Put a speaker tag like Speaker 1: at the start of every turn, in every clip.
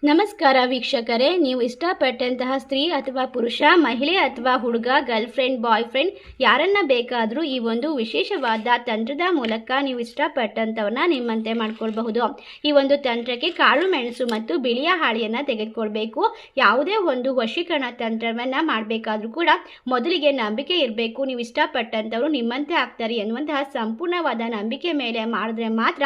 Speaker 1: ನಮಸ್ಕಾರ ವೀಕ್ಷಕರೇ, ನೀವು ಇಷ್ಟಪಟ್ಟಂತಹ ಸ್ತ್ರೀ ಅಥವಾ ಪುರುಷ, ಮಹಿಳೆ ಅಥವಾ ಹುಡುಗ, ಗರ್ಲ್ ಫ್ರೆಂಡ್, ಬಾಯ್ ಫ್ರೆಂಡ್ ಯಾರನ್ನ ಬೇಕಾದರೂ ಈ ಒಂದು ವಿಶೇಷವಾದ ತಂತ್ರದ ಮೂಲಕ ನೀವು ಇಷ್ಟಪಟ್ಟಂಥವನ್ನ ನಿಮ್ಮಂತೆ ಮಾಡ್ಕೊಳ್ಬಹುದು. ಈ ಒಂದು ತಂತ್ರಕ್ಕೆ ಕಾಳು ಮೆಣಸು ಮತ್ತು ಬಿಳಿಯ ಹಾಳೆಯನ್ನು ತೆಗೆದುಕೊಳ್ಬೇಕು. ಯಾವುದೇ ಒಂದು ವಶೀಕರಣ ತಂತ್ರವನ್ನು ಮಾಡಬೇಕಾದ್ರೂ ಕೂಡ ಮೊದಲಿಗೆ ನಂಬಿಕೆ ಇರಬೇಕು. ನೀವು ಇಷ್ಟಪಟ್ಟಂಥವ್ರು ನಿಮ್ಮಂತೆ ಆಗ್ತಾರೆ ಎನ್ನುವಂತಹ ಸಂಪೂರ್ಣವಾದ ನಂಬಿಕೆ ಮೇಲೆ ಮಾಡಿದ್ರೆ ಮಾತ್ರ,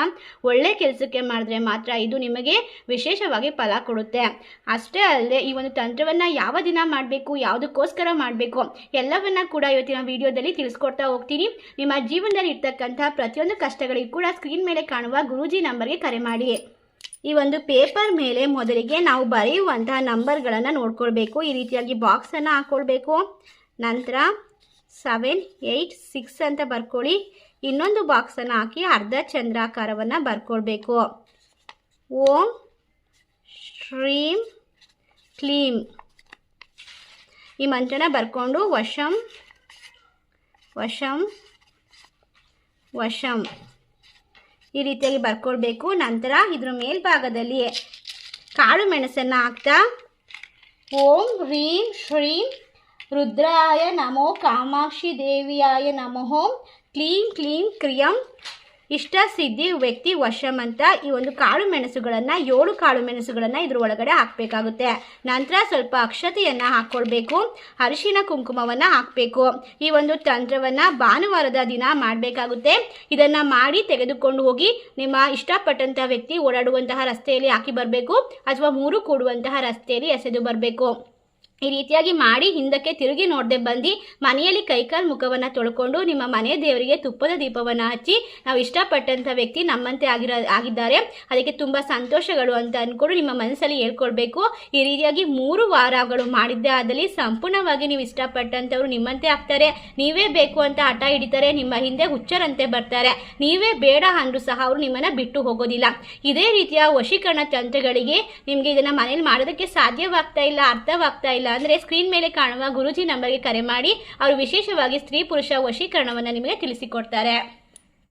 Speaker 1: ಒಳ್ಳೆ ಕೆಲಸಕ್ಕೆ ಮಾಡಿದ್ರೆ ಮಾತ್ರ ಇದು ನಿಮಗೆ ವಿಶೇಷವಾಗಿ ಫಲ ಕೊಡುತ್ತೆ. ಅಷ್ಟೇ ಅಲ್ಲದೆ ಈ ಒಂದು ತಂತ್ರವನ್ನು ಯಾವ ದಿನ ಮಾಡಬೇಕು, ಯಾವುದಕ್ಕೋಸ್ಕರ ಮಾಡಬೇಕು ಎಲ್ಲವನ್ನ ಕೂಡ ಇವತ್ತಿನ ವಿಡಿಯೋದಲ್ಲಿ ತಿಳಿಸ್ಕೊಡ್ತಾ ಹೋಗ್ತೀನಿ. ನಿಮ್ಮ ಜೀವನದಲ್ಲಿ ಇರ್ತಕ್ಕಂಥ ಪ್ರತಿಯೊಂದು ಕಷ್ಟಗಳಿಗೂ ಕೂಡ ಸ್ಕ್ರೀನ್ ಮೇಲೆ ಕಾಣುವ ಗುರೂಜಿ ನಂಬರ್ಗೆ ಕರೆ ಮಾಡಿ. ಈ ಒಂದು ಪೇಪರ್ ಮೇಲೆ ಮೊದಲಿಗೆ ನಾವು ಬರೆಯುವಂತಹ ನಂಬರ್ಗಳನ್ನು ನೋಡ್ಕೊಳ್ಬೇಕು. ಈ ರೀತಿಯಾಗಿ ಬಾಕ್ಸನ್ನು ಹಾಕ್ಕೊಳ್ಬೇಕು. ನಂತರ 7, 8, 6 ಅಂತ ಬರ್ಕೊಳ್ಳಿ. ಇನ್ನೊಂದು ಬಾಕ್ಸನ್ನು ಹಾಕಿ ಅರ್ಧ ಚಂದ್ರಾಕಾರವನ್ನು ಬರ್ಕೊಳ್ಬೇಕು. ಓಂ ಶ್ರೀಂ ಕ್ಲೀಂ ಈ ಮಂತ್ರನ ಬರ್ಕೊಂಡು ವಶಂ ವಶಂ ವಶಂ ಈ ರೀತಿಯಾಗಿ ಬರ್ಕೊಳ್ಬೇಕು. ನಂತರ ಇದ್ರ ಮೇಲ್ಭಾಗದಲ್ಲಿ ಕಾಳು ಮೆಣಸನ್ನು ಹಾಕ್ತಾ ಓಂ ಹ್ರೀಂ ಶ್ರೀಂ ರುದ್ರಾಯ ನಮೋ ಕಾಮಾಕ್ಷಿ ದೇವಿಯಾಯ ನಮೋ ಕ್ಲೀಂ ಕ್ಲೀಂ ಕ್ರಿಯಂ ಇಷ್ಟ ಸಿದ್ಧಿ ವ್ಯಕ್ತಿ ವಶಂ ಅಂತ ಈ ಒಂದು ಕಾಳು ಮೆಣಸುಗಳನ್ನು 7 ಕಾಳು ಮೆಣಸುಗಳನ್ನು ಇದ್ರ ಒಳಗಡೆ ಹಾಕಬೇಕಾಗುತ್ತೆ. ನಂತರ ಸ್ವಲ್ಪ ಅಕ್ಷತೆಯನ್ನು ಹಾಕ್ಕೊಳ್ಬೇಕು. ಅರಿಶಿಣ ಕುಂಕುಮವನ್ನು ಹಾಕಬೇಕು. ಈ ಒಂದು ತಂತ್ರವನ್ನು ಭಾನುವಾರದ ದಿನ ಮಾಡಬೇಕಾಗುತ್ತೆ. ಇದನ್ನು ಮಾಡಿ ತೆಗೆದುಕೊಂಡು ಹೋಗಿ ನಿಮ್ಮ ಇಷ್ಟಪಟ್ಟಂಥ ವ್ಯಕ್ತಿ ಓಡಾಡುವಂತಹ ರಸ್ತೆಯಲ್ಲಿ ಹಾಕಿ ಬರಬೇಕು, ಅಥವಾ 3 ಕೂಡುವಂತಹ ರಸ್ತೆಯಲ್ಲಿ ಎಸೆದು ಬರಬೇಕು. ಈ ರೀತಿಯಾಗಿ ಮಾಡಿ ಹಿಂದಕ್ಕೆ ತಿರುಗಿ ನೋಡದೆ ಬಂದು ಮನೆಯಲ್ಲಿ ಕೈಕಾಲು ಮುಖವನ್ನು ತೊಳ್ಕೊಂಡು ನಿಮ್ಮ ಮನೆ ದೇವರಿಗೆ ತುಪ್ಪದ ದೀಪವನ್ನು ಹಚ್ಚಿ, ನಾವು ಇಷ್ಟಪಟ್ಟಂಥ ವ್ಯಕ್ತಿ ನಮ್ಮಂತೆ ಆಗಿದ್ದಾರೆ, ಅದಕ್ಕೆ ತುಂಬ ಸಂತೋಷಗಳು ಅಂತ ಅಂದ್ಕೊಂಡು ನಿಮ್ಮ ಮನಸ್ಸಲ್ಲಿ ಹೇಳ್ಕೊಳ್ಬೇಕು. ಈ ರೀತಿಯಾಗಿ 3 ವಾರಗಳು ಮಾಡಿದ್ದೇ ಆದಲ್ಲಿ ಸಂಪೂರ್ಣವಾಗಿ ನೀವು ಇಷ್ಟಪಟ್ಟಂಥವ್ರು ನಿಮ್ಮಂತೆ ಆಗ್ತಾರೆ. ನೀವೇ ಬೇಕು ಅಂತ ಹಠ ಹಿಡಿತಾರೆ, ನಿಮ್ಮ ಹಿಂದೆ ಹುಚ್ಚರಂತೆ ಬರ್ತಾರೆ. ನೀವೇ ಬೇಡ ಅಂದರೂ ಸಹ ಅವರು ನಿಮ್ಮನ್ನು ಬಿಟ್ಟು ಹೋಗೋದಿಲ್ಲ. ಇದೇ ರೀತಿಯ ವಶೀಕರಣ ತಂತ್ರಗಳಿಗೆ ನಿಮಗೆ ಇದನ್ನು ಮನೇಲಿ ಮಾಡೋದಕ್ಕೆ ಸಾಧ್ಯವಾಗ್ತಾ ಇಲ್ಲ, ಅರ್ಥವಾಗ್ತಾ ಇಲ್ಲ ಅಂದರೆ ಸ್ಕ್ರೀನ್ ಮೇಲೆ ಕಾಣುವ ಗುರೂಜಿ ನಂಬರ್ಗೆ ಕರೆ ಮಾಡಿ. ಅವರು ವಿಶೇಷವಾಗಿ ಸ್ತ್ರೀ ಪುರುಷ ವಶೀಕರಣವನ್ನು ನಿಮಗೆ ತಿಳಿಸಿಕೊಡ್ತಾರೆ.